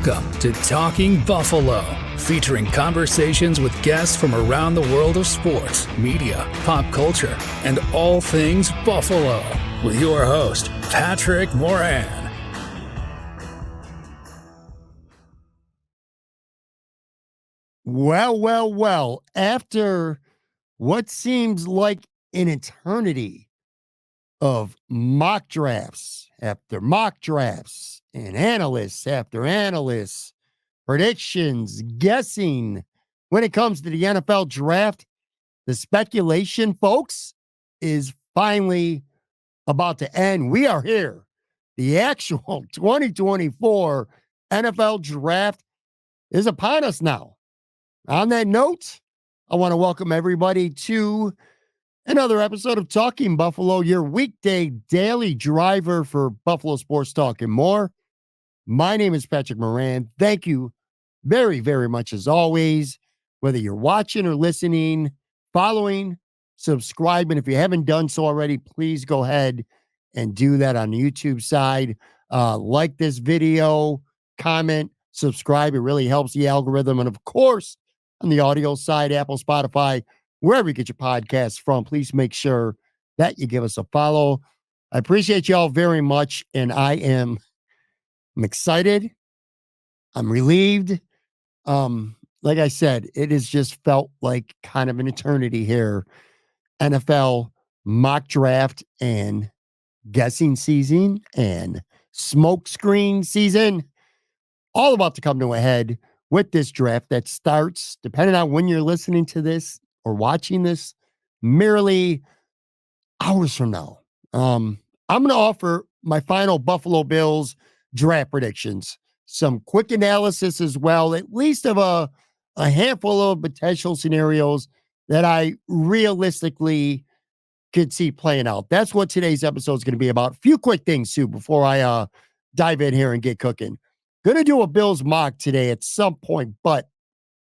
Welcome to Talking Buffalo, featuring conversations with guests from around the world of sports, media, pop culture, and all things Buffalo, with your host, Patrick Moran. Well, after what seems like an eternity of mock drafts after mock drafts and analysts after analysts, predictions, guessing when it comes to the NFL draft, the speculation, folks, is finally about to end. We are here. The actual 2024 NFL draft is upon us now. On that note, I want to welcome everybody to another episode of Talking Buffalo, your weekday daily driver for Buffalo sports talk and more. My name is Patrick Moran. Thank you very, very much as always, whether you're watching or listening, following, subscribing. If you haven't done so already, please go ahead and do that on the YouTube side. Like this video, comment, subscribe. It really helps the algorithm. And of course, on the audio side, Apple, Spotify, wherever you get your podcasts from, please make sure that you give us a follow. I appreciate y'all very much. And I'm excited. I'm relieved. Like I said, it has just felt like kind of an eternity here. NFL mock draft and guessing season and smoke screen season, all about to come to a head with this draft that starts, depending on when you're listening to this or watching this, merely hours from now. I'm going to offer my final Buffalo Bills draft predictions, some quick analysis as well, at least of a handful of potential scenarios that I realistically could see playing out. That's what today's episode is going to be about. A few quick things too before I dive in here and get cooking. Going to do a Bills mock today at some point, but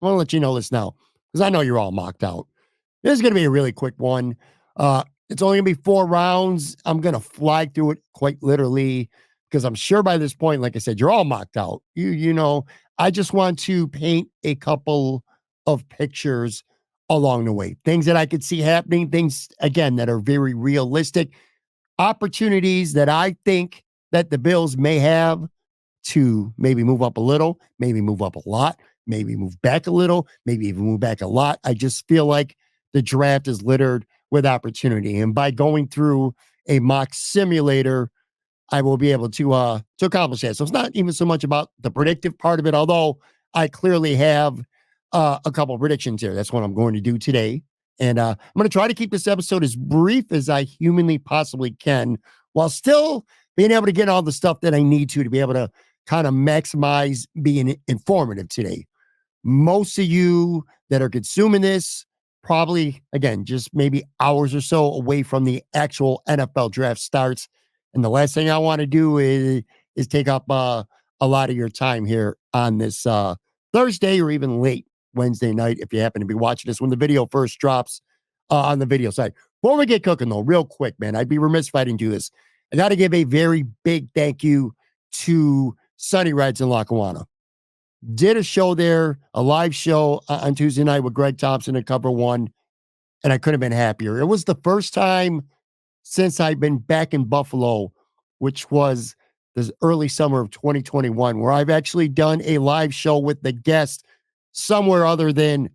I want to let you know this now because I know you're all mocked out. This is going to be a really quick one. It's only going to be 4 rounds. I'm going to fly through it quite literally because I'm sure by this point, like I said, you're all mocked out. You know, I just want to paint a couple of pictures along the way. Things that I could see happening, things, again, that are very realistic, opportunities that I think that the Bills may have to maybe move up a little, maybe move up a lot, maybe move back a little, maybe even move back a lot. I just feel like the draft is littered with opportunity. And by going through a mock simulator, I will be able to accomplish that. So it's not even so much about the predictive part of it, although I clearly have a couple of predictions here. That's what I'm going to do today. And I'm going to try to keep this episode as brief as I humanly possibly can, while still being able to get all the stuff that I need to be able to kind of maximize being informative today. Most of you that are consuming this probably, again, just maybe hours or so away from the actual NFL draft starts. And the last thing I want to do is take up a lot of your time here on this Thursday or even late Wednesday night, if you happen to be watching this when the video first drops on the video side. Before we get cooking, though, real quick, man, I'd be remiss if I didn't do this. I got to give a very big thank you to Sunny Reds in Lackawanna. Did a show there, a live show on Tuesday night with Greg Thompson at Cover One, and I couldn't have been happier. It was the first time since I've been back in Buffalo, which was the early summer of 2021, where I've actually done a live show with the guest somewhere other than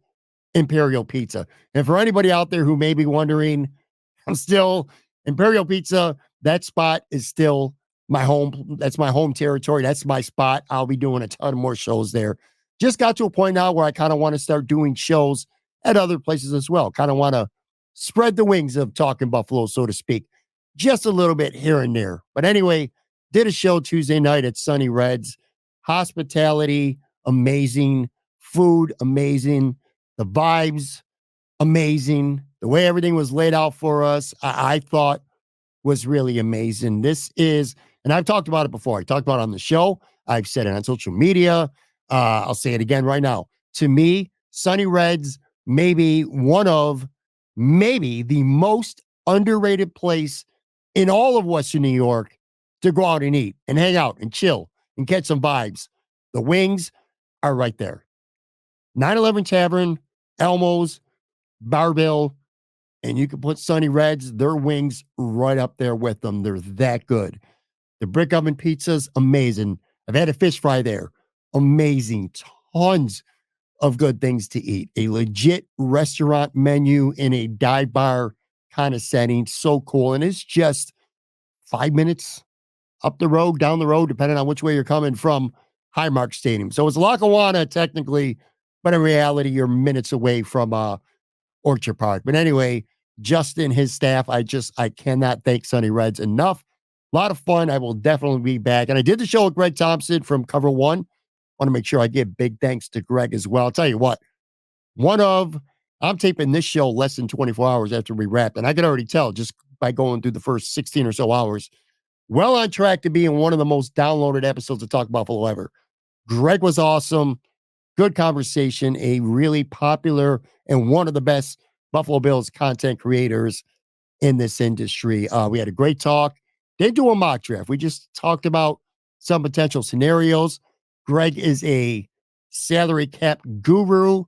Imperial Pizza. And for anybody out there who may be wondering, I'm still Imperial Pizza. That spot is still my home. That's my home territory. That's my spot. I'll be doing a ton of more shows there. Just got to a point now where I kind of want to start doing shows at other places as well. Kind of want to spread the wings of Talking Buffalo, so to speak, just a little bit here and there. But anyway, did a show Tuesday night at Sunny Reds. Hospitality, amazing. Food, amazing. The vibes, amazing. The way everything was laid out for us, I thought was really amazing. This is, and I've talked about it before. I talked about it on the show. I've said it on social media. I'll say it again right now. To me, Sunny Reds may be maybe the most underrated place in all of Western New York to go out and eat and hang out and chill and catch some vibes. The wings are right there. 911 Tavern, Elmo's, Barbell, and you can put Sunny Reds, their wings right up there with them. They're that good. The brick oven pizza's amazing. I've had a fish fry there. Amazing. Tons of good things to eat. A legit restaurant menu in a dive bar kind of setting. So cool. And it's just 5 minutes up the road, down the road, depending on which way you're coming from Highmark Stadium. So it's Lackawanna technically, but in reality, you're minutes away from Orchard Park. But anyway, Justin, his staff, I cannot thank Sunny Reds enough. A lot of fun. I will definitely be back. And I did the show with Greg Thompson from Cover One. Want to make sure I give big thanks to Greg as well. I'll tell you what, I'm taping this show less than 24 hours after we wrap. And I can already tell just by going through the first 16 or so hours, well on track to being one of the most downloaded episodes of Talk Buffalo ever. Greg was awesome. Good conversation. A really popular and one of the best Buffalo Bills content creators in this industry. We had a great talk. Didn't do a mock draft. We just talked about some potential scenarios. Greg is a salary cap guru,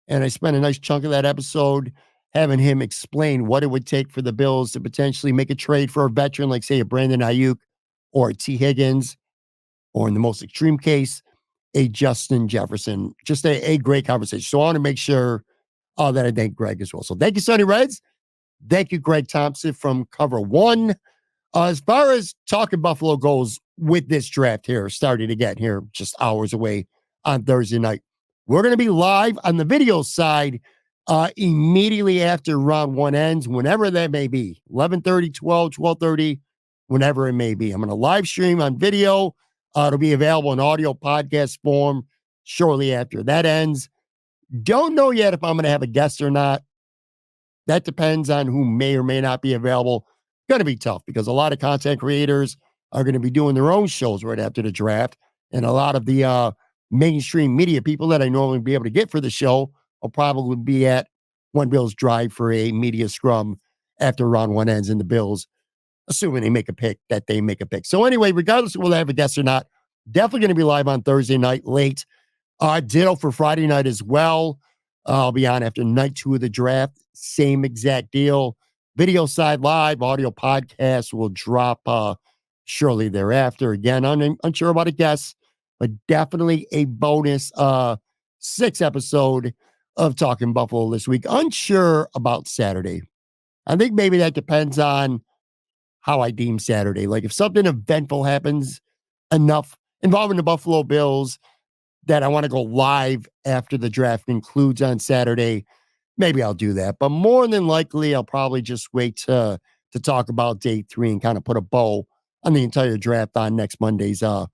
and I spent a nice chunk of that episode having him explain what it would take for the Bills to potentially make a trade for a veteran, like, say, a Brandon Ayuk or a T. Higgins, or in the most extreme case, a Justin Jefferson. Just a great conversation. So I want to make sure that I thank Greg as well. So thank you, Sunny Reds. Thank you, Greg Thompson from Cover One. As far as Talking Buffalo goes with this draft here, starting again here, just hours away on Thursday night, we're going to be live on the video side immediately after round one ends, whenever that may be, 11:30, 12:30, whenever it may be. I'm going to live stream on video. It'll be available in audio podcast form shortly after that ends. Don't know yet if I'm going to have a guest or not. That depends on who may or may not be available. Going to be tough because a lot of content creators are going to be doing their own shows right after the draft. And a lot of the mainstream media people that I normally be able to get for the show will probably be at One Bills Drive for a media scrum after round one ends, and the Bills, assuming they make a pick, that they make a pick. So anyway, regardless of whether I have a guest or not, definitely going to be live on Thursday night late. Ditto for Friday night as well. I'll be on after night 2 of the draft. Same exact deal. Video side live, audio podcast will drop shortly thereafter. Again, unsure about a guest, but definitely a bonus 6 episode of Talking Buffalo this week. Unsure about Saturday. I think maybe that depends on how I deem Saturday. Like if something eventful happens enough involving the Buffalo Bills that I want to go live after the draft concludes on Saturday, maybe I'll do that. But more than likely, I'll probably just wait to talk about day 3 and kind of put a bow on the entire draft on next Monday's Talk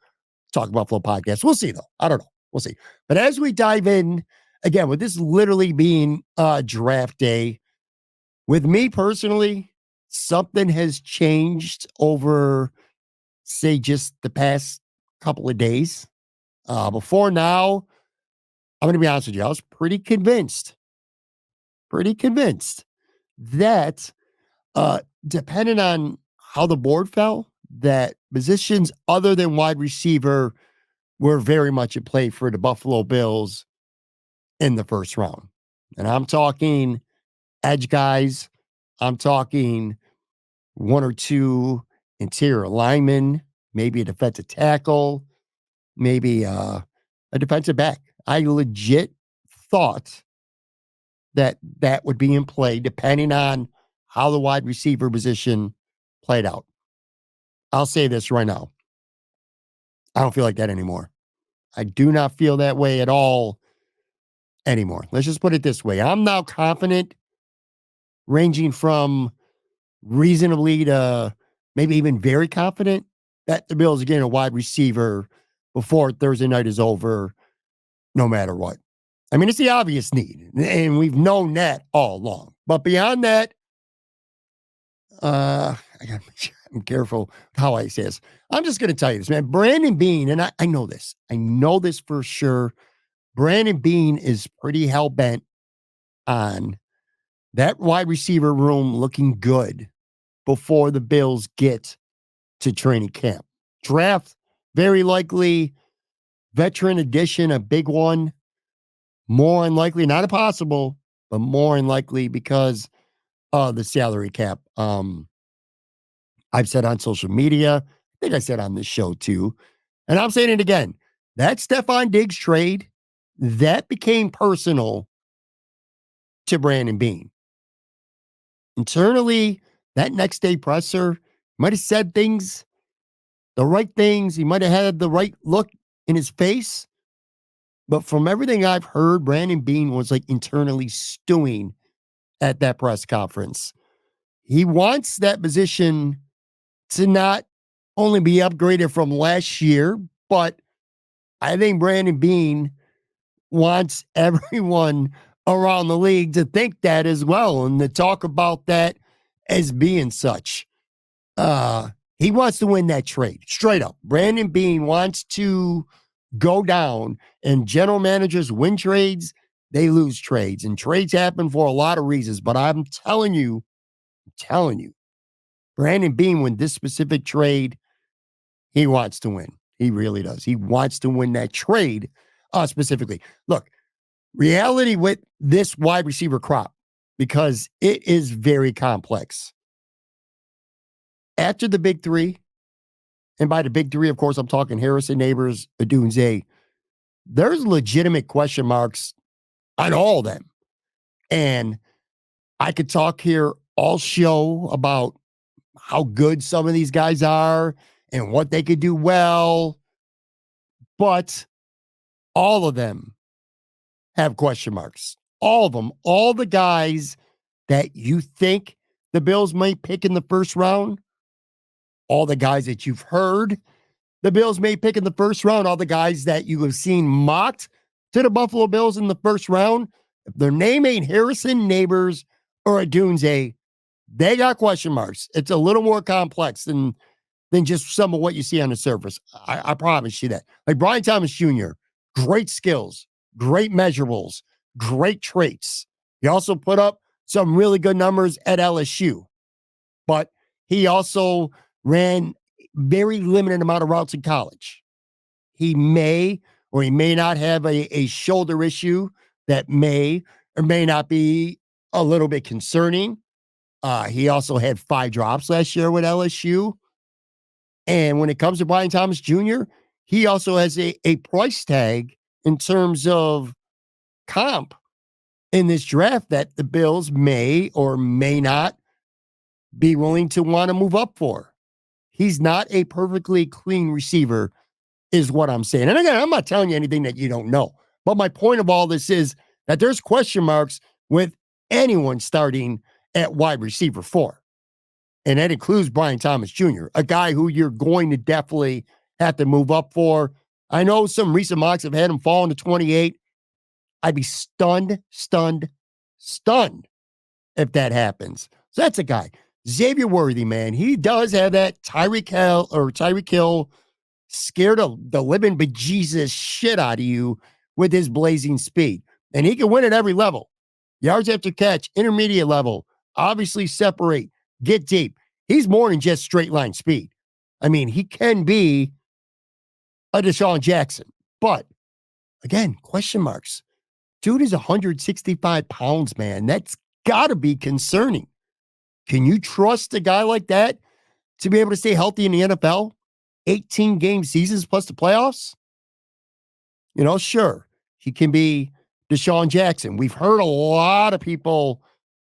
Buffalo podcast. We'll see, though. I don't know. We'll see. But as we dive in, again, with this literally being draft day, with me personally, something has changed over, say, just the past couple of days. Before now, I'm going to be honest with you, I was pretty convinced that depending on how the board fell, that positions other than wide receiver were very much at play for the Buffalo Bills in the first round. And I'm talking edge guys. I'm talking 1 or 2 interior linemen, maybe a defensive tackle, maybe a defensive back. I legit thought that would be in play depending on how the wide receiver position played out. I'll say this right now. I don't feel like that anymore. I do not feel that way at all anymore. Let's just put it this way. I'm now confident, ranging from reasonably to maybe even very confident, that the Bills are getting a wide receiver before Thursday night is over, no matter what. I mean, it's the obvious need, and we've known that all along. But beyond that, I gotta make sure I'm careful how I say this. I'm just going to tell you this, man. Brandon Beane, and I know this. I know this for sure. Brandon Beane is pretty hell-bent on that wide receiver room looking good before the Bills get to training camp. Draft, very likely veteran addition, a big one. More unlikely, not impossible, but more unlikely because of the salary cap. I've said on social media, I think I said on this show too, and I'm saying it again. That Stephon Diggs trade, that became personal to Brandon Beane. Internally, that next day presser might have said things, the right things. He might have had the right look in his face. But from everything I've heard, Brandon Beane was like internally stewing at that press conference. He wants that position to not only be upgraded from last year, but I think Brandon Beane wants everyone around the league to think that as well and to talk about that as being such. He wants to win that trade straight up. Brandon Beane wants to go down, and general managers win trades, they lose trades, and trades happen for a lot of reasons. But I'm telling you, Brandon Beane, win this specific trade, he wants to win. He really does. He wants to win that trade specifically. Look, reality with this wide receiver crop, because it is very complex. After the big three, and by the big three, of course, I'm talking Harrison, Neighbors, Odunze, there's legitimate question marks on all of them. And I could talk here all show about how good some of these guys are and what they could do well, but all of them have question marks. All of them, all the guys that you think the Bills might pick in the first round, all the guys that you've heard the Bills may pick in the first round, all the guys that you have seen mocked to the Buffalo Bills in the first round, if their name ain't Harrison, Neighbors, or Odunze, they got question marks. It's a little more complex than just some of what you see on the surface. I promise you that. Like Brian Thomas Jr., great skills, great measurables, great traits. He also put up some really good numbers at LSU, but he also ran very limited amount of routes in college. He may or he may not have a shoulder issue that may or may not be a little bit concerning. He also had 5 drops last year with LSU. And when it comes to Brian Thomas Jr., he also has a price tag in terms of comp in this draft that the Bills may or may not be willing to want to move up for. He's not a perfectly clean receiver, is what I'm saying. And again, I'm not telling you anything that you don't know. But my point of all this is that there's question marks with anyone starting at wide receiver 4. And that includes Brian Thomas Jr., a guy who you're going to definitely have to move up for. I know some recent mocks have had him fall into 28. I'd be stunned if that happens. So that's a guy. Xavier Worthy, man, he does have that Tyreek Hill scared the living bejesus shit out of you with his blazing speed. And he can win at every level. Yards after catch, intermediate level, obviously separate, get deep. He's more than just straight line speed. I mean, he can be a Deshaun Jackson. But, again, question marks. Dude is 165 pounds, man. That's got to be concerning. Can you trust a guy like that to be able to stay healthy in the NFL? 18 game seasons plus the playoffs? You know, sure, he can be Deshaun Jackson. We've heard a lot of people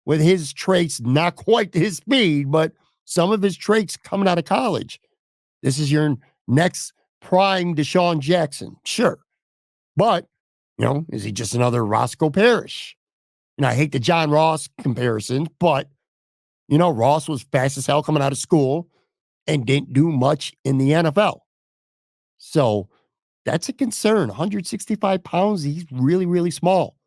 with his traits, not quite his speed, but some of his traits coming out of college. This is your next prime Deshaun Jackson. Sure. But, you know, is he just another Roscoe Parrish? And I hate the John Ross comparison, but you know, Ross was fast as hell coming out of school and didn't do much in the NFL. So that's a concern. 165 pounds, he's really, really small.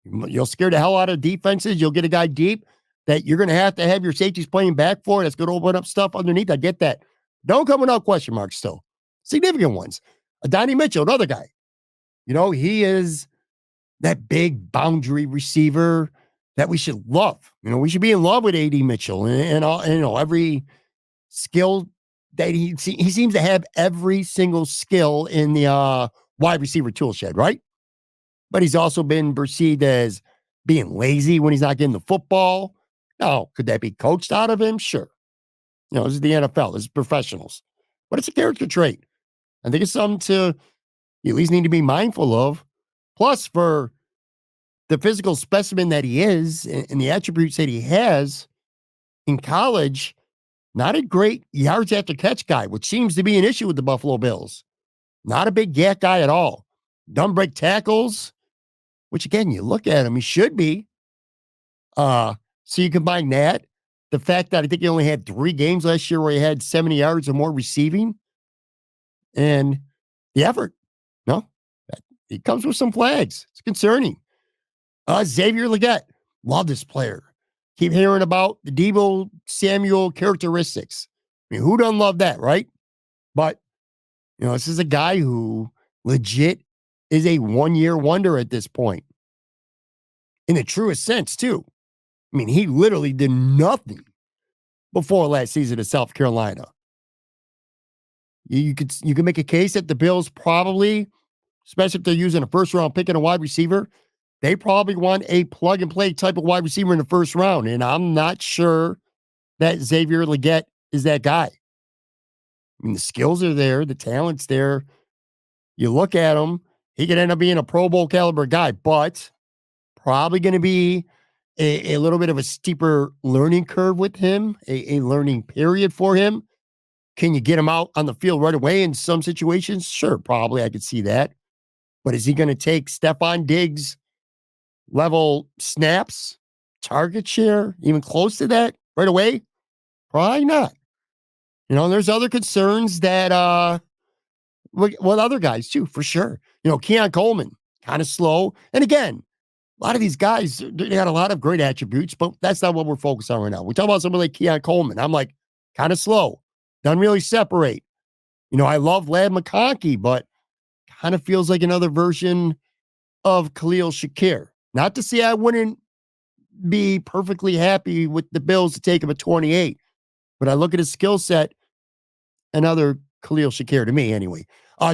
You'll scare the hell out of defenses. You'll get a guy deep that you're going to have your safeties playing back for. That's going to open up stuff underneath. I get that. Don't come without question marks still. Significant ones. Donnie Mitchell, another guy. You know, he is that big boundary receiver that we should love. You know, we should be in love with A.D. Mitchell and you know, every skill that he seems to have every single skill in the wide receiver tool shed, right? But he's also been perceived as being lazy when he's not getting the football. Now, could that be coached out of him? Sure. This is the NFL. This is professionals. But it's a character trait. I think it's something to you at least need to be mindful of. Plus, for the physical specimen that he is and the attributes that he has in college, not a great yards after catch guy, which seems to be an issue with the Buffalo Bills. Not a big yak guy at all. Don't break tackles, which again, you look at him, he should be. So you combine that, the fact that I think he only had 3 games last year where he had 70 yards or more receiving, and the effort. No, he comes with some flags. It's concerning. Xavier Legette, love this player. Keep hearing about the Deebo Samuel characteristics. I mean, who doesn't love that, right? But, this is a guy who legit is a one-year wonder at this point. In the truest sense, too. I mean, he literally did nothing before last season at South Carolina. You could make a case that the Bills probably, especially if they're using a first-round pick and a wide receiver, they probably want a plug-and-play type of wide receiver in the first round, and I'm not sure that Xavier Legette is that guy. I mean, the skills are there, the talent's there. You look at him, he could end up being a Pro Bowl caliber guy, but probably going to be a little bit of a steeper learning curve with him, a learning period for him. Can you get him out on the field right away in some situations? Sure, probably I could see that. But is he going to take Stephon Diggs level snaps, target share, even close to that right away? Probably not. There's other concerns that with other guys too, for sure. Keon Coleman, kind of slow. And again, a lot of these guys, they got a lot of great attributes, but that's not what we're focused on right now. We're talking about somebody like Keon Coleman. I'm like, kind of slow. Doesn't really separate. I love Lad McConkey, but kind of feels like another version of Khalil Shakir. Not to say I wouldn't be perfectly happy with the Bills to take him at 28, but I look at his skill set, another Khalil Shakir to me anyway.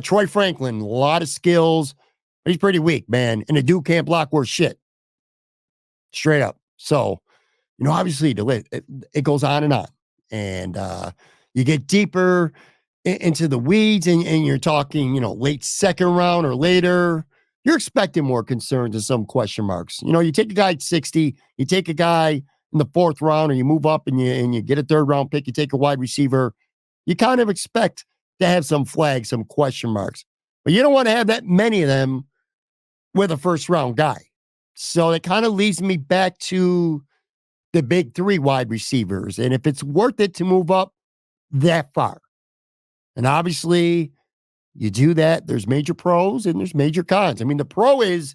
Troy Franklin, a lot of skills, but he's pretty weak, man. And the dude can't block worth shit. Straight up. So, obviously it goes on and on. And you get deeper into the weeds and you're talking, late second round or later, you're expecting more concerns and some question marks. You take a guy at 60, you take a guy in the 4th round, or you move up and you get a 3rd round pick, you take a wide receiver, you kind of expect to have some flags, some question marks. But you don't want to have that many of them with a 1st round guy. So it kind of leads me back to the big 3 wide receivers. And if it's worth it to move up that far. And obviously, you do that, there's major pros and there's major cons. I mean, the pro is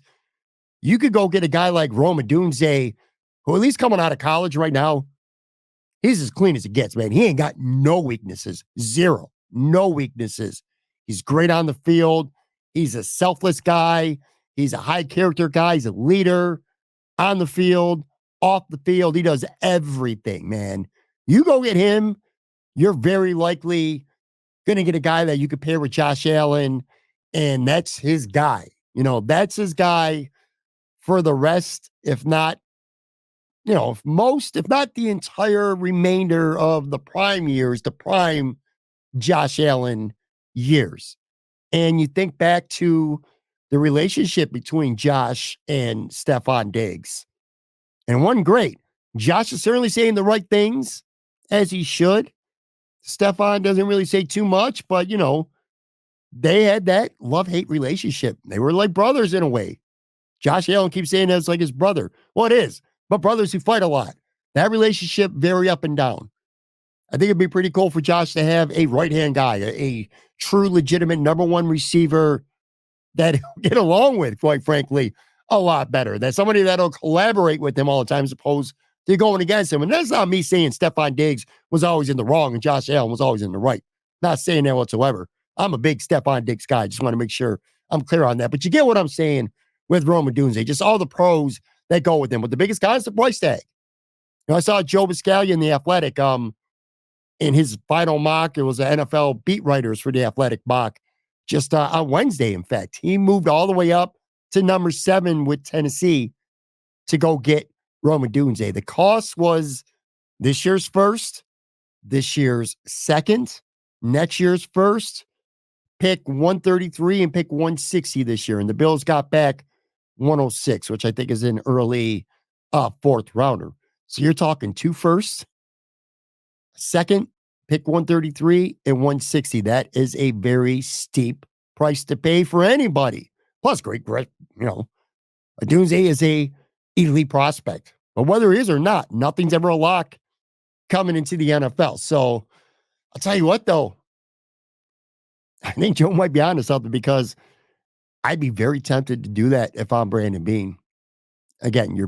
you could go get a guy like Rome Odunze, who at least coming out of college right now, he's as clean as it gets, man. He ain't got no weaknesses. 0. No weaknesses. He's great on the field. He's a selfless guy. He's a high character guy. He's a leader on the field, off the field. He does everything, man. You go get him, you're very likely going to get a guy that you could pair with Josh Allen, and that's his guy. That's his guy for the rest, if not, if not the entire remainder of the prime years, the prime Josh Allen years. And you think back to the relationship between Josh and Stephon Diggs. And one great. Josh is certainly saying the right things, as he should. Stephon doesn't really say too much, but, they had that love-hate relationship. They were like brothers in a way. Josh Allen keeps saying that's like his brother. Well, it is, but brothers who fight a lot. That relationship, very up and down. I think it'd be pretty cool for Josh to have a right-hand guy, a true, legitimate number 1 receiver that he'll get along with, quite frankly, a lot better. That's somebody that'll collaborate with him all the time as opposed to going against him. And that's not me saying Stephon Diggs was always in the wrong and Josh Allen was always in the right. Not saying that whatsoever. I'm a big Stephon Diggs guy. I just want to make sure I'm clear on that. But you get what I'm saying with Rome Odunze. Just all the pros that go with him. But the biggest guy is the price tag. I saw Joe Biscaglia in The Athletic. in his final mock. It was the NFL beat writers for the Athletic mock just on Wednesday, in fact. He moved all the way up to number 7 with Tennessee to go get Rome Odunze. The cost was this year's first, this year's second, next year's first, pick 133 and pick 160 this year. And the Bills got back 106, which I think is an early fourth rounder. So you're talking 2 firsts, second, pick 133 and 160. That is a very steep price to pay for anybody. Plus, great, Odunze is a elite prospect. But whether he is or not, nothing's ever a lock coming into the NFL. So I'll tell you what, though, I think Joe might be onto something because I'd be very tempted to do that if I'm Brandon Beane. Again, you're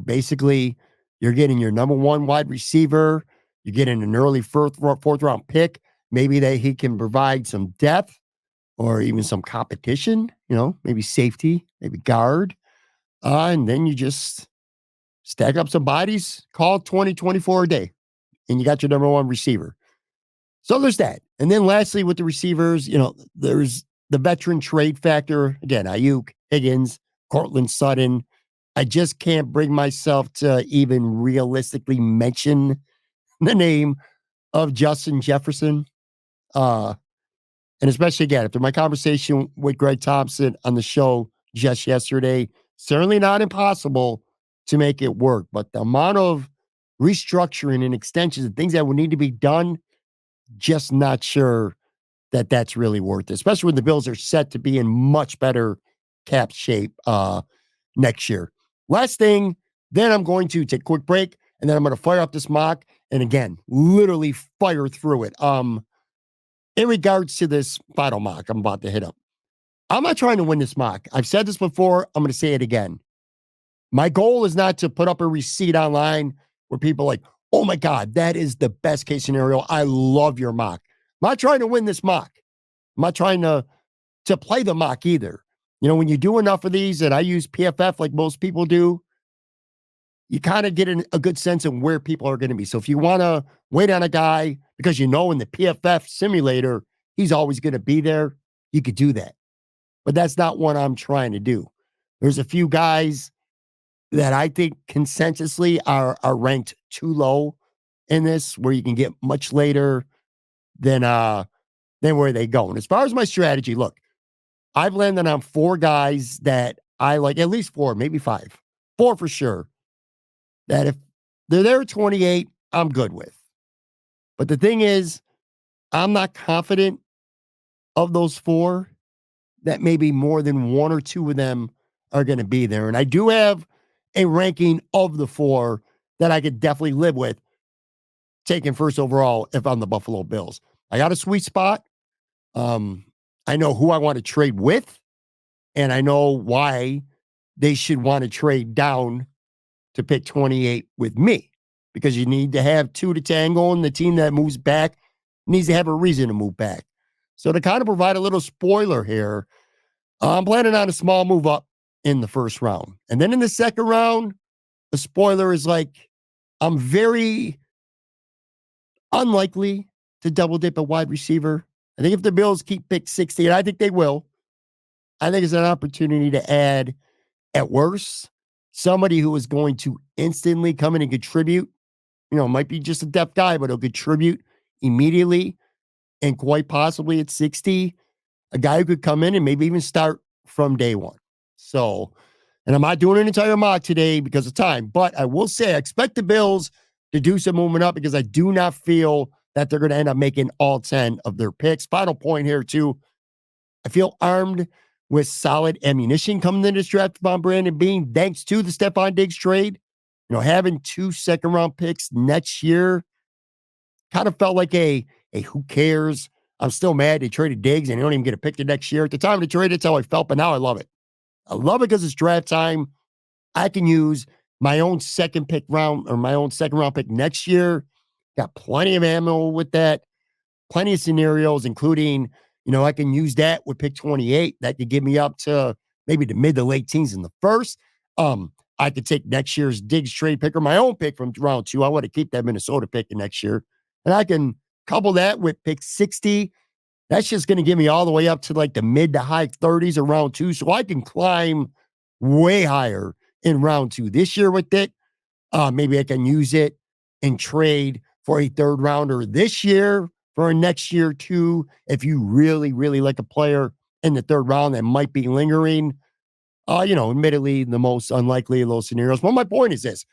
getting your number 1 wide receiver. You're getting an early fourth round pick. Maybe that he can provide some depth or even some competition, maybe safety, maybe guard. And then you just stack up some bodies, call 20-24 a day, and you got your number 1 receiver. So there's that. And then lastly, with the receivers, there's the veteran trade factor. Again, Ayuk, Higgins, Cortland Sutton. I just can't bring myself to even realistically mention the name of Justin Jefferson. And especially, again, after my conversation with Greg Thompson on the show just yesterday, certainly not impossible to make it work. But the amount of restructuring and extensions and things that would need to be done, just not sure that that's really worth it, especially when the Bills are set to be in much better cap shape next year. Last thing, then I'm going to take a quick break, and then I'm going to fire up this mock, and again, literally fire through it. In regards to this final mock I'm about to hit up, I'm not trying to win this mock. I've said this before. I'm going to say it again. My goal is not to put up a receipt online where people are like, oh my God, that is the best case scenario. I love your mock. I'm not trying to win this mock. I'm not trying to play the mock either. When you do enough of these, and I use PFF like most people do, you kind of get a good sense of where people are going to be. So if you want to wait on a guy because in the PFF simulator, he's always going to be there, you could do that. But that's not what I'm trying to do. There's a few guys that I think consensusly are ranked too low in this, where you can get much later than where they go. And as far as my strategy, look, I've landed on 4 guys that I like, at least 4, maybe 5. 4 for sure, that if they're there at 28, I'm good with. But the thing is, I'm not confident of those 4 that maybe more than 1 or 2 of them are going to be there. And I do have a ranking of the 4 that I could definitely live with taking first overall if I'm the Buffalo Bills. I got a sweet spot. I know who I want to trade with, and I know why they should want to trade down to pick 28 with me, because you need to have 2 to tango, and the team that moves back needs to have a reason to move back. So to kind of provide a little spoiler here, I'm planning on a small move up in the first round. And then in the second round, the spoiler is like, I'm very unlikely to double dip a wide receiver. I think if the Bills keep pick 60, and I think they will, I think it's an opportunity to add, at worst, somebody who is going to instantly come in and contribute. Might be just a depth guy, but he'll contribute immediately, and quite possibly at 60, a guy who could come in and maybe even start from day one. So, and I'm not doing an entire mock today because of time, but I will say I expect the Bills to do some movement up, because I do not feel that they're going to end up making all 10 of their picks. Final point here, too. I feel armed with solid ammunition coming into this draft from Brandon Beane, thanks to the Stephon Diggs trade. Having 2 second-round picks next year kind of felt like a who cares? I'm still mad they traded Diggs and they don't even get a pick the next year. At the time of the trade, that's how I felt, but now I love it. I love it because it's draft time. I can use my own second round pick next year. Got plenty of ammo with that, plenty of scenarios, including, I can use that with pick 28. That could get me up to maybe the mid to late teens in the first. I could take next year's Diggs trade pick or my own pick from round 2. I want to keep that Minnesota pick in next year. And I can Couple that with pick 60. That's just going to give me all the way up to like the mid to high 30s in round 2. So I can climb way higher in round 2 this year with it. Maybe I can use it and trade for a third rounder this year for a next year too. If you really, really like a player in the third round that might be lingering, admittedly the most unlikely of those scenarios. But my point is this: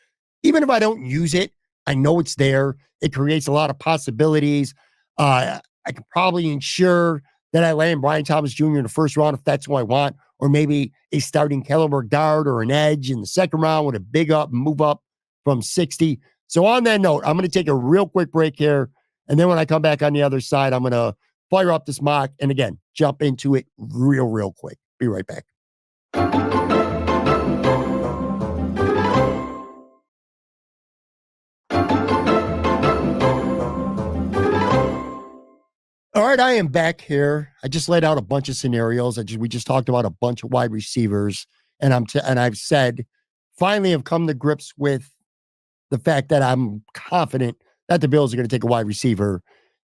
even if I don't use it, I know it's there. It creates a lot of possibilities. I could probably ensure that I land Brian Thomas Jr. in the first round if that's who I want, or maybe a starting caliber guard or an edge in the second round with a big up and move up from 60. So on that note, I'm going to take a real quick break here. And then when I come back on the other side, I'm going to fire up this mock and again, jump into it real quick. Be right back. All right, I am back here. I just laid out a bunch of scenarios. We just talked about a bunch of wide receivers, and I've said finally have come to grips with the fact that I'm confident that the Bills are going to take a wide receiver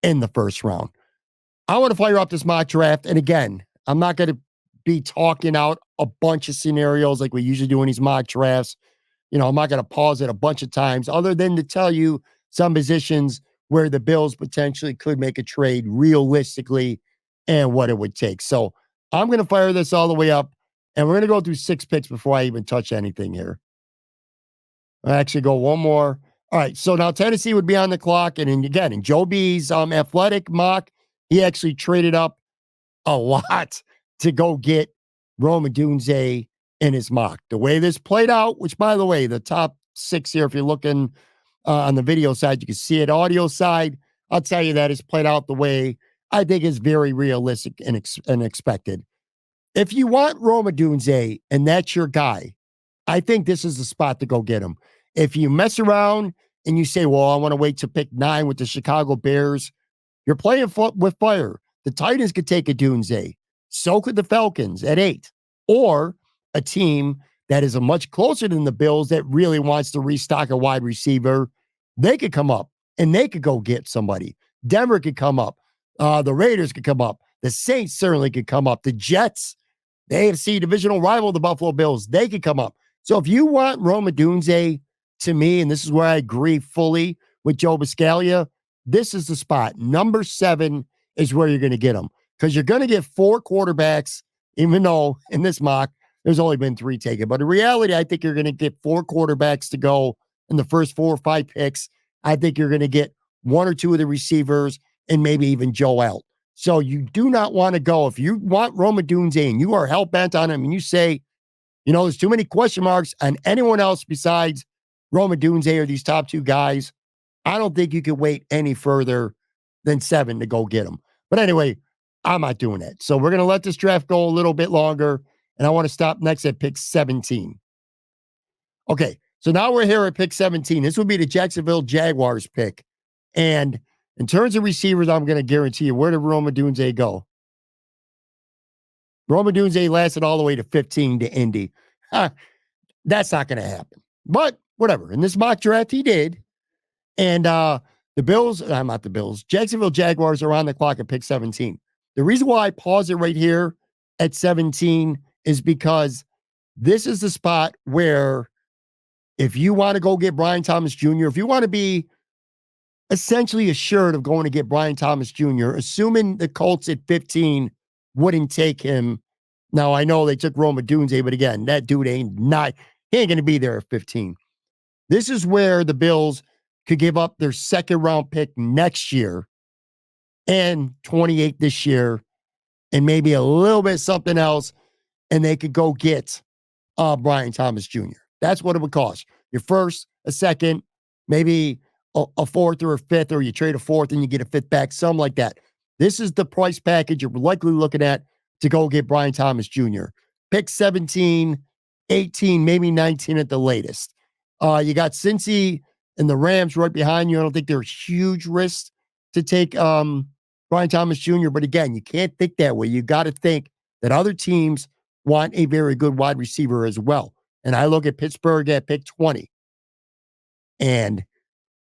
in the first round. I want to fire up this mock draft, and again, I'm not going to be talking out a bunch of scenarios like we usually do in these mock drafts. I'm not going to pause it a bunch of times other than to tell you some positions where the Bills potentially could make a trade realistically and what it would take. So I'm going to fire this all the way up, and we're going to go through 6 picks before I even touch anything here. I actually go one more. All right, so now Tennessee would be on the clock, and in Joe B's athletic mock, he actually traded up a lot to go get Rome Odunze in his mock. The way this played out, which, by the way, the top 6 here, if you're looking on the video side, you can see it. Audio side, I'll tell you that it's played out the way I think is very realistic and expected. If you want Rome Odunze and that's your guy, I think this is the spot to go get him. If you mess around and you say, well, I want to wait to pick 9 with the Chicago Bears, you're playing with fire. The Titans could take Odunze. So could the Falcons at 8. Or a team that is a much closer than the Bills that really wants to restock a wide receiver, they could come up and they could go get somebody. Denver could come up. The Raiders could come up. The Saints certainly could come up. The Jets, the AFC divisional rival of the Buffalo Bills, they could come up. So if you want Rome Odunze, to me, and this is where I agree fully with Joe Buscaglia, this is the spot. Number 7 is where you're going to get them because you're going to get 4 quarterbacks, even though in this mock, there's only been 3 taken. But in reality, I think you're going to get 4 quarterbacks to go in the first 4 or 5 picks. I think you're going to get 1 or 2 of the receivers and maybe even Joel. So you do not want to go. If you want Rome Odunze and you are hell-bent on him and you say, there's too many question marks on anyone else besides Rome Odunze or these top 2 guys, I don't think you can wait any further than 7 to go get them. But anyway, I'm not doing that. So we're going to let this draft go a little bit longer. And I want to stop next at pick 17. Okay, so now we're here at pick 17. This would be the Jacksonville Jaguars pick. And in terms of receivers, I'm going to guarantee you, where did Rome Odunze go? Rome Odunze lasted all the way to 15 to Indy. That's not going to happen. But whatever. In this mock draft, he did. And the Bills, I'm not the Bills, Jacksonville Jaguars are on the clock at pick 17. The reason why I pause it right here at 17 is because this is the spot where if you want to go get Brian Thomas Jr., if you want to be essentially assured of going to get Brian Thomas Jr., assuming the Colts at 15 wouldn't take him. Now, I know they took Rome Odunze, but again, that dude he ain't going to be there at 15. This is where the Bills could give up their second round pick next year and 28 this year and maybe a little bit something else, and they could go get Brian Thomas Jr. That's what it would cost. Your first, a second, maybe a fourth or a fifth, or you trade a fourth and you get a fifth back, something like that. This is the price package you're likely looking at to go get Brian Thomas Jr. Pick 17, 18, maybe 19 at the latest. You got Cincy and the Rams right behind you. I don't think they're huge risks to take Brian Thomas Jr. But again, you can't think that way. You got to think that other teams want a very good wide receiver as well. And I look at Pittsburgh at pick 20. And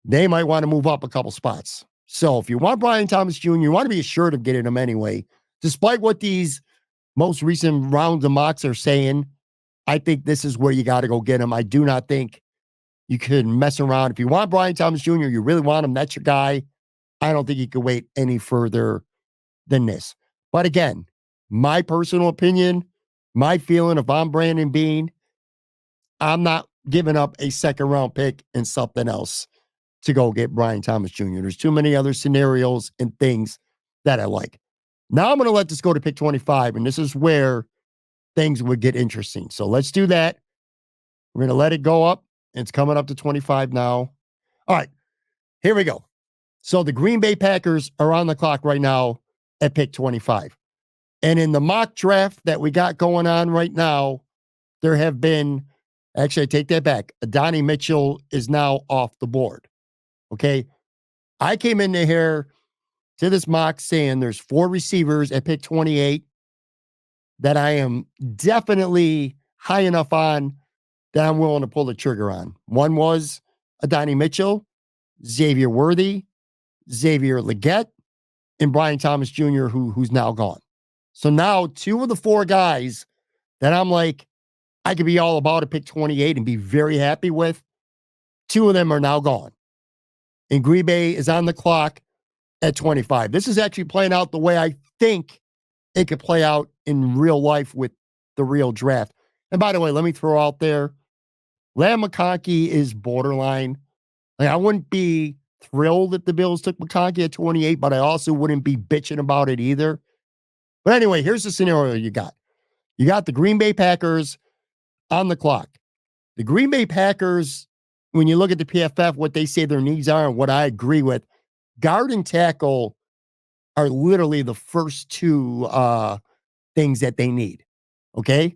they might want to move up a couple spots. So if you want Brian Thomas Jr., you want to be assured of getting him anyway. Despite what these most recent rounds of mocks are saying, I think this is where you got to go get him. I do not think you could mess around. If you want Brian Thomas Jr., you really want him, that's your guy. I don't think you could wait any further than this. But again, my personal opinion, my feeling, if I'm Brandon Beane, I'm not giving up a second round pick and something else to go get Brian Thomas Jr. There's too many other scenarios and things that I like. Now I'm going to let this go to pick 25, and this is where things would get interesting. So let's do that. We're going to let it go up. It's coming up to 25 now. All right, here we go. So the Green Bay Packers are on the clock right now at pick 25. And in the mock draft that we got going on right now, there have been, actually, I take that back. Adonai Mitchell is now off the board. Okay. I came into here to this mock saying there's 4 receivers at pick 28 that I am definitely high enough on that I'm willing to pull the trigger on. One was Adonai Mitchell, Xavier Worthy, Xavier Legette, and Brian Thomas Jr., who's now gone. So now 2 of the 4 guys that I'm like, I could be all about at pick 28 and be very happy with, 2 of them are now gone. And Green Bay is on the clock at 25. This is actually playing out the way I think it could play out in real life with the real draft. And by the way, let me throw out there, Lamb McConkey is borderline. Like, I wouldn't be thrilled if the Bills took McConkey at 28, but I also wouldn't be bitching about it either. But anyway, here's the scenario you got. You got the Green Bay Packers on the clock. The Green Bay Packers, when you look at the PFF, what they say their needs are and what I agree with, guard and tackle are literally the first 2 things that they need. Okay?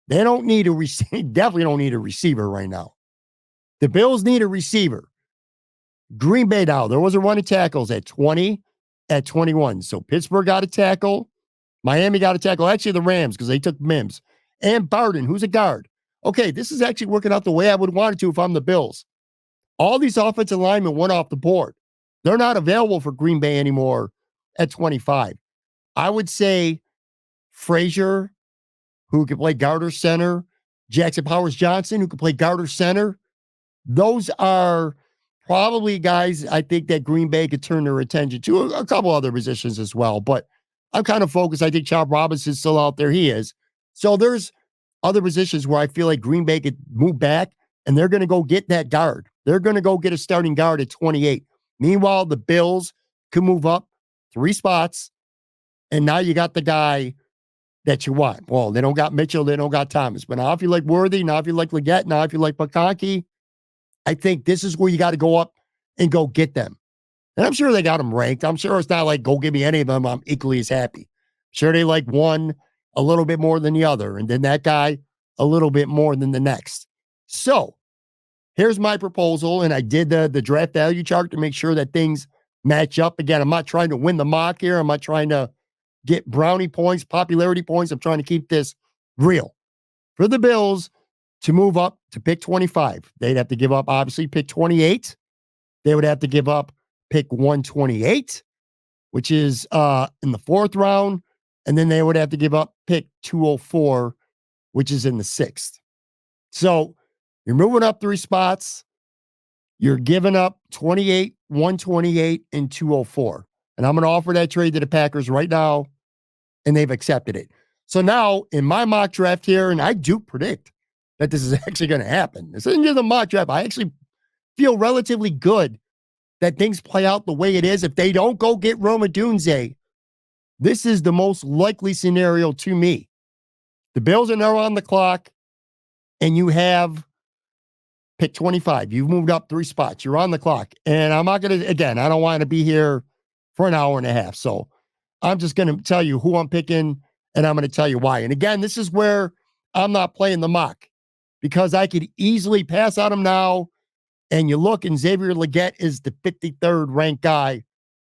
They don't need a receiver, definitely don't need a receiver right now. The Bills need a receiver. Green Bay now, there was a run of tackles at 20, at 21. So Pittsburgh got a tackle. Miami got a tackle. Actually, the Rams, because they took Mims. And Barden, who's a guard. Okay, this is actually working out the way I would want it to if I'm the Bills. All these offensive linemen went off the board. They're not available for Green Bay anymore at 25. I would say Frazier, who could play guard or center, Jackson Powers Johnson, who could play guard or center. Those are probably guys I think that Green Bay could turn their attention to. A couple other positions as well, but I'm kind of focused. I think Chop Robinson's still out there. He is. So there's other positions where I feel like Green Bay could move back, and they're going to go get that guard. They're going to go get a starting guard at 28. Meanwhile, the Bills can move up 3 spots, and now you got the guy that you want. Well, they don't got Mitchell, they don't got Thomas. But now if you like Worthy, now if you like Legette, now if you like McConkey, I think this is where you got to go up and go get them. And I'm sure they got them ranked. I'm sure it's not like, go give me any of them, I'm equally as happy. Sure, they like one a little bit more than the other, and then that guy a little bit more than the next. So here's my proposal, and I did the draft value chart to make sure that things match up. Again, I'm not trying to win the mock here. I'm not trying to get brownie points, popularity points. I'm trying to keep this real. For the Bills to move up to pick 25, they'd have to give up, obviously, pick 28. They would have to give up pick 128, which is in the 4th round. And then they would have to give up pick 204, which is in the 6th. So you're moving up 3 spots. You're giving up 28, 128, and 204. And I'm going to offer that trade to the Packers right now, and they've accepted it. So now, in my mock draft here, and I do predict that this is actually going to happen. This isn't just a mock draft. I actually feel relatively good that things play out the way it is. If they don't go get Rome Odunze, this is the most likely scenario to me. The Bills are now on the clock, and you have pick 25. You've moved up 3 spots. You're on the clock. And I'm not going to, again, I don't want to be here for an hour and a half. So I'm just going to tell you who I'm picking, and I'm going to tell you why. And again, this is where I'm not playing the mock, because I could easily pass on him now. And you look, and Xavier Legette is the 53rd ranked guy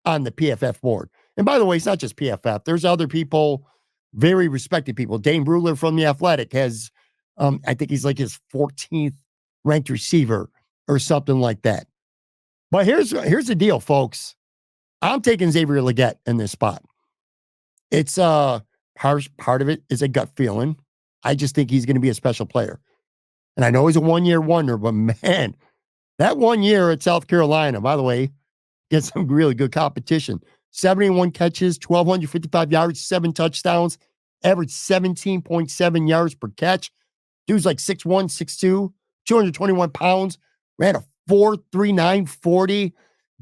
on the PFF board. And by the way, it's not just PFF. There's other people, very respected people. Dane Brugler from The Athletic has, I think he's like his 14th ranked receiver or something like that. But here's the deal, folks. I'm taking Xavier Legette in this spot. It's part of it is a gut feeling. I just think he's going to be a special player. And I know he's a one-year wonder, but man, that 1 year at South Carolina, by the way, gets some really good competition. 71 catches, 1,255 yards, 7 touchdowns, averaged 17.7 yards per catch. Dude's like 6'1", 6'2", 221 pounds, ran a 4.39 40.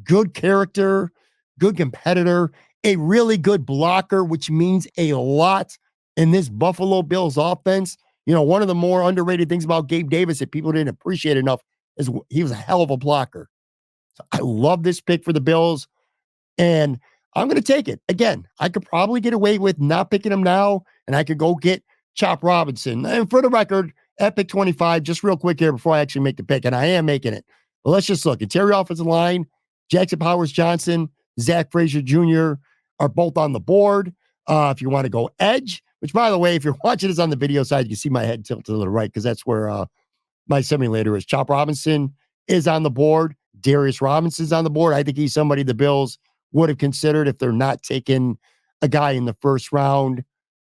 Good character, good competitor, a really good blocker, which means a lot in this Buffalo Bills offense. You know, one of the more underrated things about Gabe Davis that people didn't appreciate enough is he was a hell of a blocker. So I love this pick for the Bills, and I'm going to take it. Again, I could probably get away with not picking him now, and I could go get Chop Robinson. And for the record, at pick 25, just real quick here before I actually make the pick, and I am making it. But let's just look. Interior offensive line, Jackson Powers-Johnson, Zach Frazier Jr. are both on the board. If you want to go edge, which, by the way, if you're watching this on the video side, you can see my head tilted to the right because that's where my simulator is. Chop Robinson is on the board. Darius Robinson's on the board. I think he's somebody the Bills would have considered if they're not taking a guy in the first round.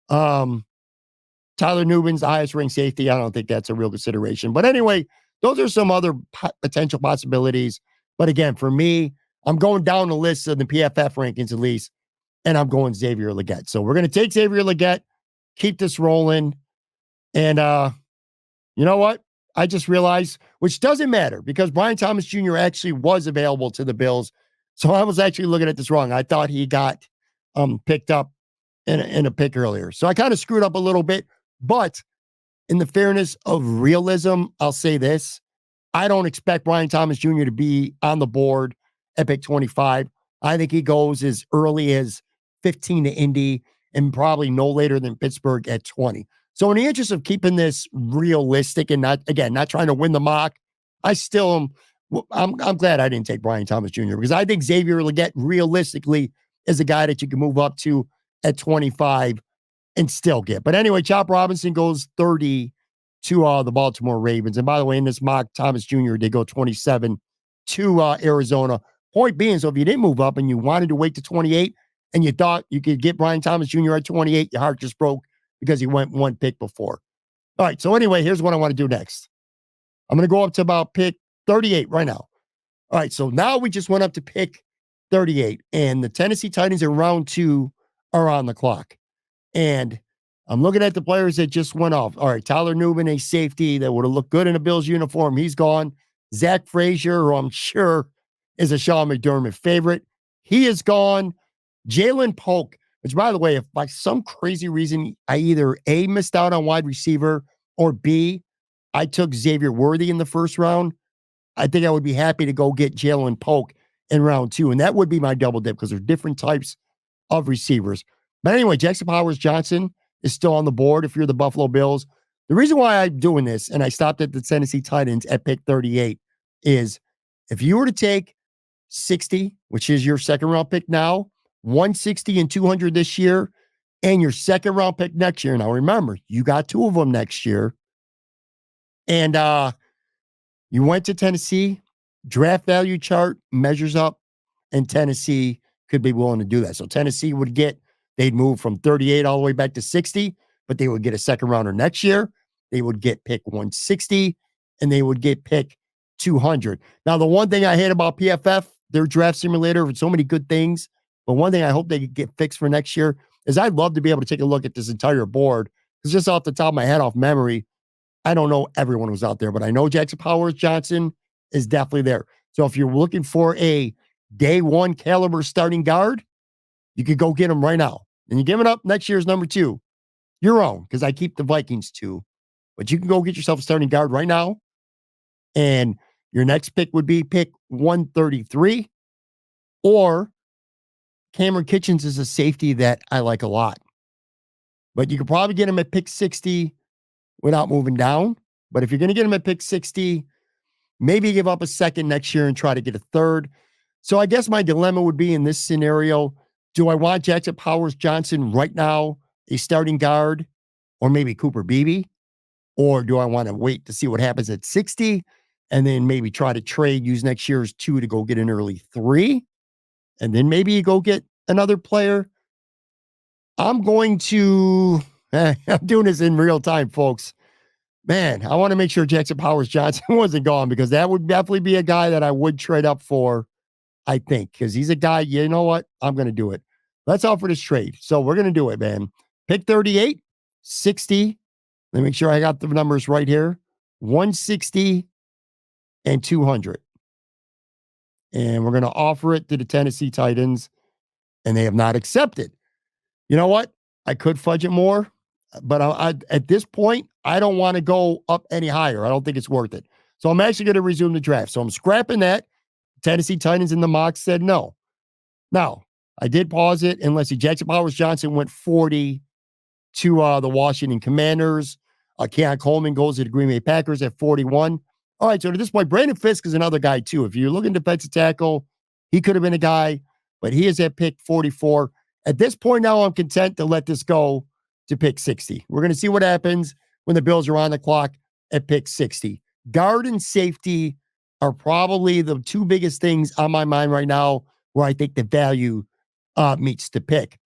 Tyler Nubin's the highest ranked safety. I don't think that's a real consideration. But anyway, those are some other potential possibilities. But again, for me, I'm going down the list of the PFF rankings at least, and I'm going Xavier Legette. So we're going to take Xavier Legette, keep this rolling. And you know what? I just realized, which doesn't matter because Brian Thomas Jr. actually was available to the Bills. So I was actually looking at this wrong. I thought he got picked up in a pick earlier. So I kind of screwed up a little bit. But in the fairness of realism, I'll say this. I don't expect Brian Thomas Jr. to be on the board at pick 25. I think he goes as early as 15 to Indy and probably no later than Pittsburgh at 20. So in the interest of keeping this realistic and not trying to win the mock, I'm glad I didn't take Brian Thomas Jr. because I think Xavier Legette realistically is a guy that you can move up to at 25 and still get. But anyway, Chop Robinson goes 30 to the Baltimore Ravens. And by the way, in this mock, Thomas Jr., they go 27 to Arizona. Point being, so if you didn't move up and you wanted to wait to 28 and you thought you could get Brian Thomas Jr. at 28, your heart just broke because he went one pick before. All right, so anyway, here's what I want to do next. I'm going to go up to about pick 38 right now. All right, so now we just went up to pick 38, and the Tennessee Titans in round 2 are on the clock. And I'm looking at the players that just went off. All right, Tyler Nubin, a safety that would have looked good in a Bills uniform. He's gone. Zach Frazier, who I'm sure is a Sean McDermott favorite. He is gone. Jalen Polk, which, by the way, if by some crazy reason I either A, missed out on wide receiver, or B, I took Xavier Worthy in the first round, I think I would be happy to go get Jalen Polk in round 2. And that would be my double dip because there's different types of receivers. But anyway, Jackson Powers-Johnson is still on the board if you're the Buffalo Bills. The reason why I'm doing this, and I stopped at the Tennessee Titans at pick 38, is if you were to take 60, which is your second round pick now, 160 and 200 this year, and your second round pick next year. Now remember, you got 2 of them next year. And you went to Tennessee, draft value chart measures up, and Tennessee could be willing to do that. So Tennessee would they'd move from 38 all the way back to 60, but they would get a second rounder next year. They would get pick 160, and they would get pick 200. Now, the one thing I hate about PFF, their draft simulator, with so many good things, but one thing I hope they could get fixed for next year is I'd love to be able to take a look at this entire board. Because just off the top of my head, off memory, I don't know everyone who's out there, but I know Jackson Powers-Johnson is definitely there. So if you're looking for a day 1 caliber starting guard, you could go get him right now. And you're giving up next year's number 2. Your own, because I keep the Vikings 2. But you can go get yourself a starting guard right now. And your next pick would be pick 133. Or Cameron Kitchens is a safety that I like a lot. But you could probably get him at pick 60 without moving down. But if you're going to get him at pick 60, maybe give up a second next year and try to get a third. So I guess my dilemma would be in this scenario, do I want Jackson Powers-Johnson right now, a starting guard, or maybe Cooper Beebe? Or do I want to wait to see what happens at 60 and then maybe try to trade, use next year's 2 to go get an early 3? and then maybe you go get another player. I'm going to, I'm doing this in real time, folks. Man, I want to make sure Jackson Powers Johnson wasn't gone because that would definitely be a guy that I would trade up for, I think, because he's a guy, you know what? I'm going to do it. Let's offer this trade. So we're going to do it, man. Pick 38, 60. Let me make sure I got the numbers right here. 160 and 200. And we're going to offer it to the Tennessee Titans, and they have not accepted. You know what? I could fudge it more, but at this point, I don't want to go up any higher. I don't think it's worth it. So I'm actually going to resume the draft. So I'm scrapping that. Tennessee Titans in the mock said no. Now, I did pause it, and let's see. Jackson Powers Johnson went 40 to the Washington Commanders. Keon Coleman goes to the Green Bay Packers at 41. All right, so to this point, Brandon Fisk is another guy, too. If you're looking defensive tackle, he could have been a guy, but he is at pick 44. At this point now, I'm content to let this go to pick 60. We're going to see what happens when the Bills are on the clock at pick 60. Guard and safety are probably the two biggest things on my mind right now where I think the value meets the pick.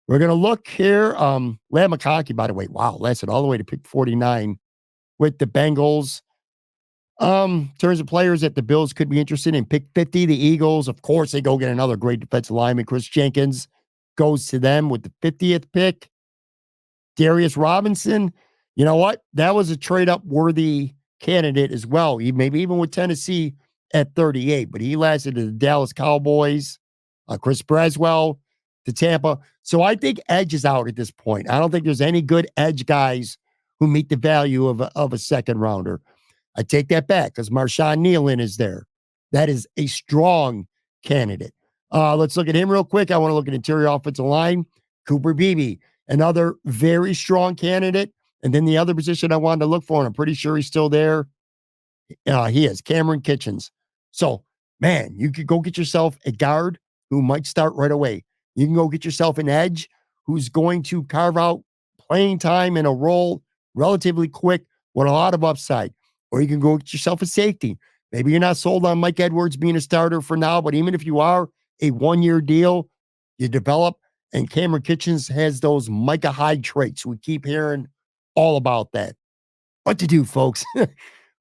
We're going to look here. Lam McConkey, by the way, wow, lasted all the way to pick 49 with the Bengals. In terms of players that the Bills could be interested in, pick 50, the Eagles. Of course, they go get another great defensive lineman. Chris Jenkins goes to them with the 50th pick. Darius Robinson, you know what? That was a trade-up worthy candidate as well. Maybe even with Tennessee at 38, but he lasted to the Dallas Cowboys. Chris Braswell to Tampa. So I think edge is out at this point. I don't think there's any good edge guys who meet the value of a second rounder. I take that back because Marshawn Nealon is there. That is a strong candidate. Let's look at him real quick. I want to look at interior offensive line. Cooper Beebe, another very strong candidate. And then the other position I wanted to look for, and I'm pretty sure he's still there. He is Cameron Kitchens. So, man, you could go get yourself a guard who might start right away. You can go get yourself an edge who's going to carve out playing time in a role relatively quick with a lot of upside. Or you can go get yourself a safety. Maybe you're not sold on Mike Edwards being a starter for now, but even if you are, a one-year deal, you develop, and Cameron Kitchens has those Micah Hyde traits. We keep hearing all about that. What to do, folks?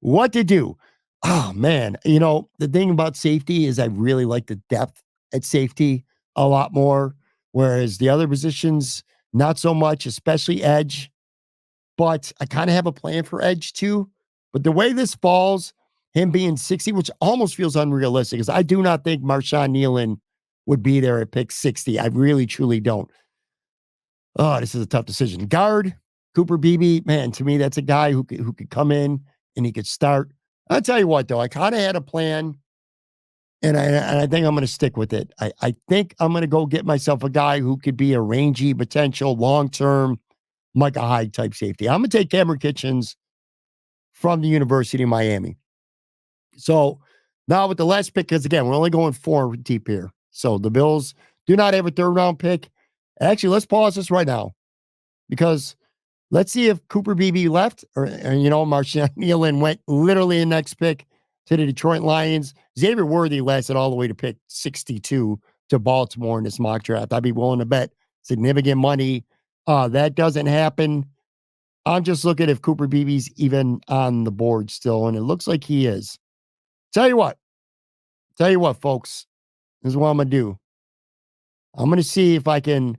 What to do? Oh, man. You know, the thing about safety is I really like the depth at safety a lot more, whereas the other positions, not so much, especially edge. But I kind of have a plan for edge too. But the way this falls, him being 60, which almost feels unrealistic, because I do not think Marshawn Nealon would be there at pick 60. I really, truly don't. Oh, this is a tough decision. Guard, Cooper Beebe, man, to me, that's a guy who could come in and he could start. I'll tell you what, though, I kind of had a plan, and I think I'm going to stick with it. I think I'm going to go get myself a guy who could be a rangy, potential, long-term Micah Hyde type safety. I'm going to take Cameron Kitchens from the University of Miami. So now with the last pick, because again, we're only going 4 deep here. So the Bills do not have a third round pick. Actually, let's pause this right now because let's see if Cooper Beebe left or Marshawn Nealon went literally in next pick to the Detroit Lions. Xavier Worthy lasted all the way to pick 62 to Baltimore in this mock draft. I'd be willing to bet significant money. That doesn't happen. I'm just looking if Cooper Beebe's even on the board still, and it looks like he is. Tell you what, folks, this is what I'm going to do. I'm going to see if I can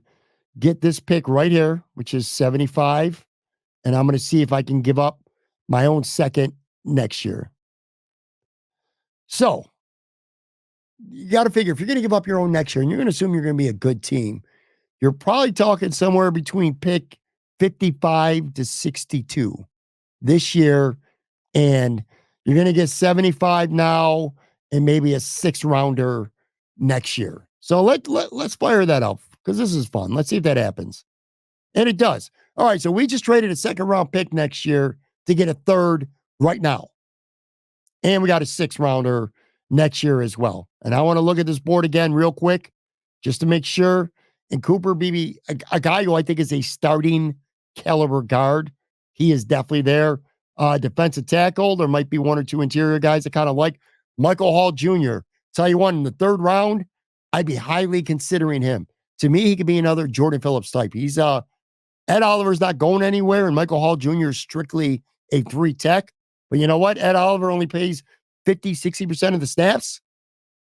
get this pick right here, which is 75, and I'm going to see if I can give up my own second next year. So, you got to figure, if you're going to give up your own next year, and you're going to assume you're going to be a good team, you're probably talking somewhere between pick 55 to 62 this year, and you're going to get 75 now and maybe a 6-rounder next year. So let's fire that up because this is fun. Let's see if that happens. And it does. All right, so we just traded a 2nd-round pick next year to get a 3rd right now. And we got a 6-rounder next year as well. And I want to look at this board again real quick just to make sure. And Cooper Beebe, a guy who I think is a starting caliber guard. He is definitely there. Defensive tackle. There might be 1 or 2 interior guys I kind of like. Michael Hall Jr. Tell you what, in the 3rd round, I'd be highly considering him. To me, he could be another Jordan Phillips type. He's Ed Oliver's not going anywhere, and Michael Hall Jr. is strictly a 3 tech. But you know what? Ed Oliver only plays 50, 60% of the snaps.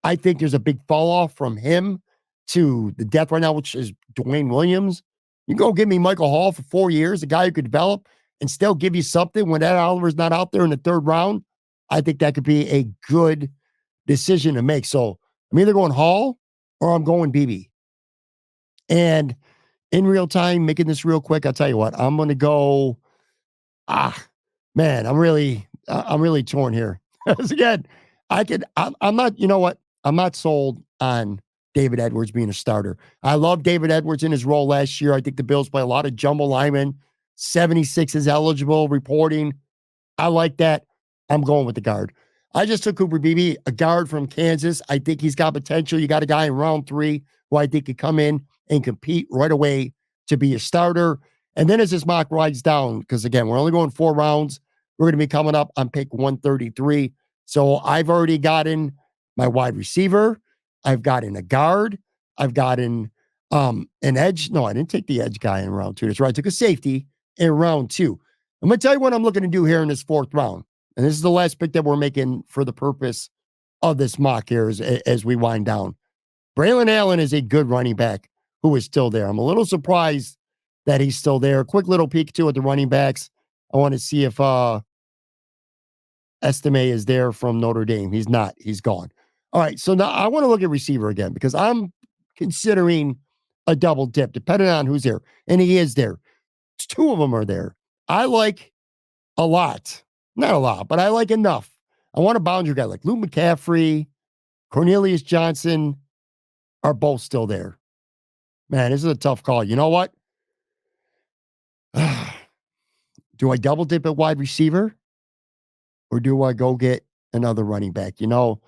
I think there's a big fall off from him to the depth right now, which is Dwayne Williams. You go give me Michael Hall for 4 years, a guy who could develop and still give you something when Ed Oliver's not out there in the 3rd round. I think that could be a good decision to make. So I'm either going Hall or I'm going BB. And in real time, making this real quick, I'll tell you what, I'm going to go, man, I'm really torn here. Because again, I'm not, you know what? I'm not sold on David Edwards being a starter. I love David Edwards in his role last year. I think the Bills play a lot of jumbo linemen. 76 is eligible reporting. I like that. I'm going with the guard. I just took Cooper Beebe, a guard from Kansas. I think he's got potential. You got a guy in round 3 who I think could come in and compete right away to be a starter. And then as this mock rides down, because again, we're only going 4 rounds. We're going to be coming up on pick 133. So I've already gotten my wide receiver. I've gotten a guard. I've gotten an edge. No, I didn't take the edge guy in round 2. That's right. I took a safety in round 2. I'm going to tell you what I'm looking to do here in this 4th round. And this is the last pick that we're making for the purpose of this mock here as we wind down. Braylon Allen is a good running back who is still there. I'm a little surprised that he's still there. Quick little peek too at the running backs. I want to see if Estime is there from Notre Dame. He's not. He's gone. All right. So now I want to look at receiver again because I'm considering a double dip depending on who's there. And he is there. 2 of them are there. I like a lot. Not a lot, but I like enough. I want a boundary guy like Luke McCaffrey, Cornelius Johnson are both still there. Man, this is a tough call. You know what? Do I double dip at wide receiver or do I go get another running back? You know,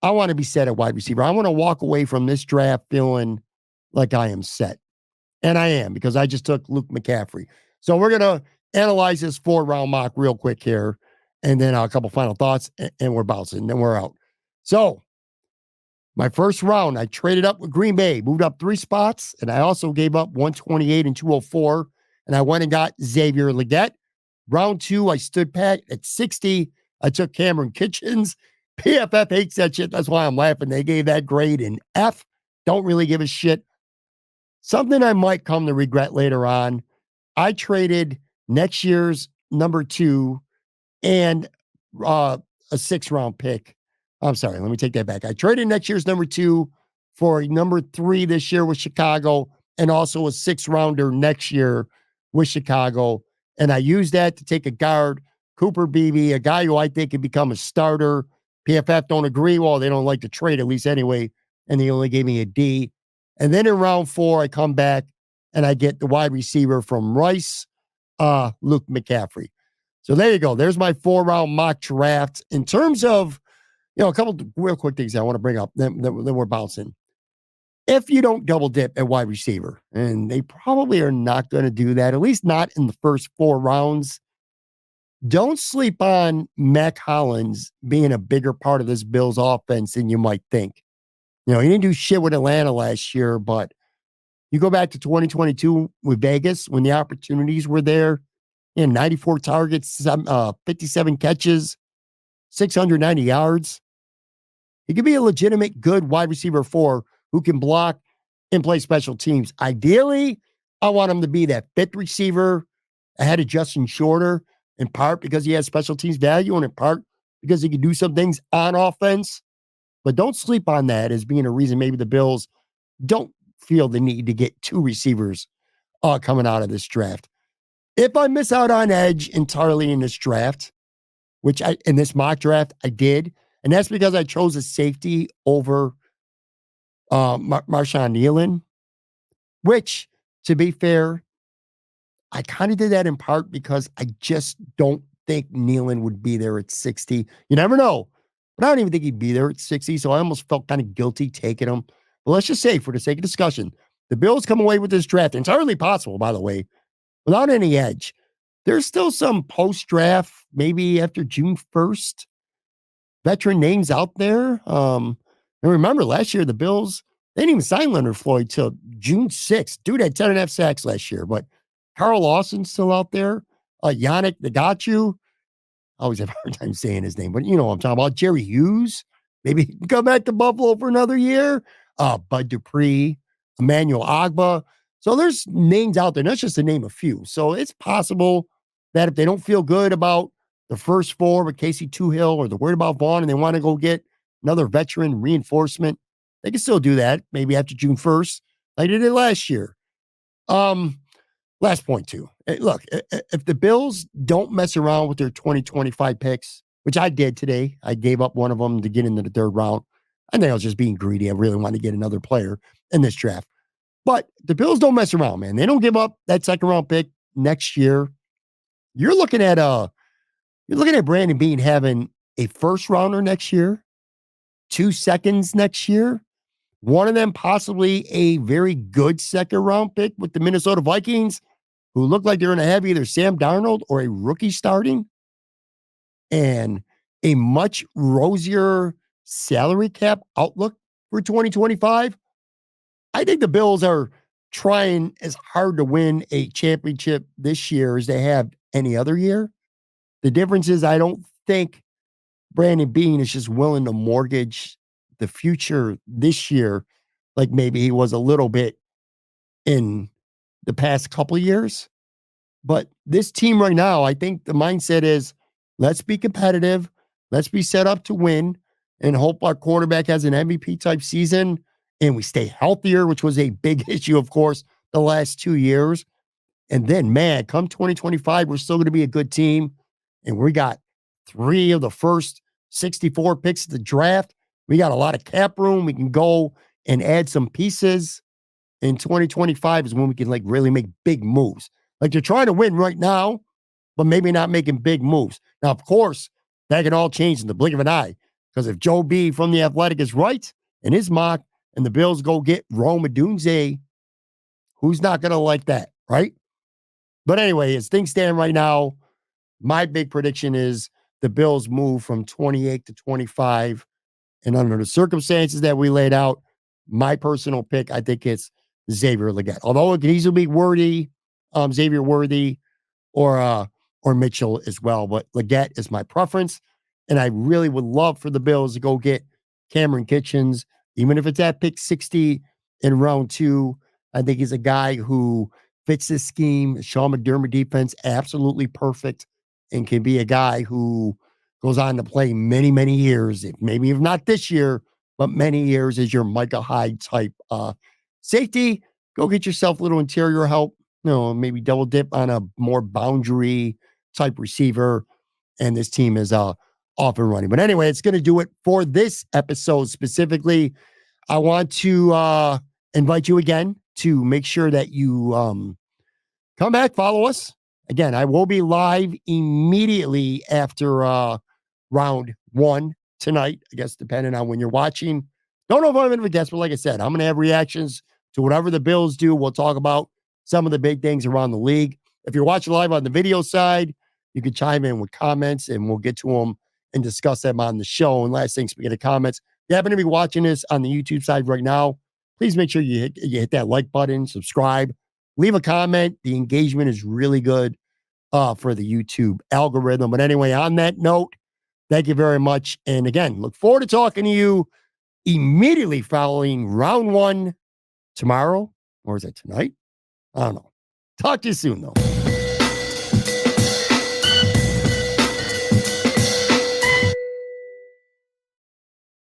I want to be set at wide receiver. I want to walk away from this draft feeling like I am set. And I am because I just took Luke McCaffrey. So we're going to analyze this 4-round mock real quick here. And then a couple final thoughts and we're bouncing. Then we're out. So my first round, I traded up with Green Bay, moved up 3 spots. And I also gave up 128 and 204. And I went and got Xavier Legette. Round 2, I stood pat at 60. I took Cameron Kitchens. PFF hates that shit. That's why I'm laughing. They gave that grade an F. Don't really give a shit. Something I might come to regret later on. I traded next year's number 2 and a 6-round pick. I'm sorry, let me take that back. I traded next year's number 2 for a number 3 this year with Chicago and also a 6-rounder next year with Chicago. And I used that to take a guard, Cooper Beebe, a guy who I think could become a starter. PFF don't agree. Well, they don't like to trade, at least anyway. And they only gave me a D. And then in round 4, I come back and I get the wide receiver from Rice, Luke McCaffrey. So there you go. There's my 4-round mock draft. In terms of, you know, a couple real quick things I want to bring up, then we're bouncing. If you don't double dip at wide receiver, and they probably are not going to do that, at least not in the first 4 rounds, don't sleep on Mac Hollins being a bigger part of this Bills offense than you might think. You know, he didn't do shit with Atlanta last year, but you go back to 2022 with Vegas when the opportunities were there. 94 targets, 57 catches, 690 yards. He could be a legitimate good wide receiver 4 who can block and play special teams. Ideally, I want him to be that 5th receiver ahead of Justin Shorter, in part because he has special teams value and in part because he can do some things on offense. But don't sleep on that as being a reason maybe the Bills don't feel the need to get 2 receivers coming out of this draft. If I miss out on edge entirely in this draft, which in this mock draft I did, and that's because I chose a safety over Marshawn Nealon, which, to be fair, I kind of did that in part because I just don't think Nealon would be there at 60. You never know, but I don't even think he'd be there at 60, so I almost felt kind of guilty taking him. But let's just say, for the sake of discussion, the Bills come away with this draft, entirely possible, by the way, without any edge. There's still some post-draft, maybe after June 1st, veteran names out there. And remember, last year, the Bills, They didn't even sign Leonard Floyd till June 6th. Dude had 10.5 sacks last year, but Carl Lawson's still out there. Yannick Ngakou. I always have a hard time saying his name, but you know what I'm talking about. Jerry Hughes. Maybe he can come back to Buffalo for another year. Bud Dupree, Emmanuel Agba. So there's names out there. That's just to name a few. So it's possible that if they don't feel good about the first four with Casey Toohill or they're worried about Vaughn and they want to go get another veteran reinforcement, they can still do that maybe after June 1st, like they did last year. Last point, too. Look, if the Bills don't mess around with their 2025 picks, which I did today, I gave up one of them to get into the third round. I think I was just being greedy. I really wanted to get another player in this draft. But the Bills don't mess around, man. They don't give up that second round pick next year. You're looking at Brandon Beane having a first rounder next year, 2 seconds next year, one of them possibly a very good second round pick with the Minnesota Vikings, who look like they're going to have either Sam Darnold or a rookie starting, and a much rosier salary cap outlook for 2025. I think the Bills are trying as hard to win a championship this year as they have any other year. The difference is I don't think Brandon Beane is just willing to mortgage the future this year like maybe he was a little bit in the past couple of years. But this team right now, I think the mindset is let's be competitive, let's be set up to win, and hope our quarterback has an MVP type season and we stay healthier, which was a big issue, of course, the last 2 years. And then, man, come 2025, we're still going to be a good team. And we got 3 of the first 64 picks of the draft. We got a lot of cap room. We can go and add some pieces. In 2025 is when we can like really make big moves. Like they're trying to win right now, but maybe not making big moves. Now, of course, that can all change in the blink of an eye. Because if Joe B from The Athletic is right in his mock and the Bills go get Rome Odunze, who's not going to like that, right? But anyway, as things stand right now, my big prediction is the Bills move from 28 to 25. And under the circumstances that we laid out, my personal pick, I think it's Xavier Legette. Although it can easily be Xavier Worthy or Mitchell as well. But Legette is my preference. And I really would love for the Bills to go get Cameron Kitchens, even if it's at pick 60 in round 2. I think he's a guy who fits this scheme. Sean McDermott defense, absolutely perfect, and can be a guy who goes on to play many, many years, maybe if not this year, but many years as your Micah Hyde type safety. Go get yourself a little interior help, maybe double dip on a more boundary type receiver. And this team is off and running. But anyway, it's going to do it for this episode specifically. I want to invite you again to make sure that you come back, follow us. Again, I will be live immediately after round 1 tonight, I guess, depending on when you're watching. Don't know if I'm going to guess, but like I said, I'm going to have reactions to whatever the Bills do. We'll talk about some of the big things around the league. If you're watching live on the video side, you can chime in with comments and we'll get to them and discuss them on the show. And last thing, speaking of comments, if you happen to be watching this on the YouTube side right now, please make sure you hit that like button, subscribe, leave a comment. The engagement is really good for the YouTube algorithm. But anyway, on that note, thank you very much. And again, look forward to talking to you immediately following round 1 tomorrow. Or is it tonight? I don't know. Talk to you soon, though.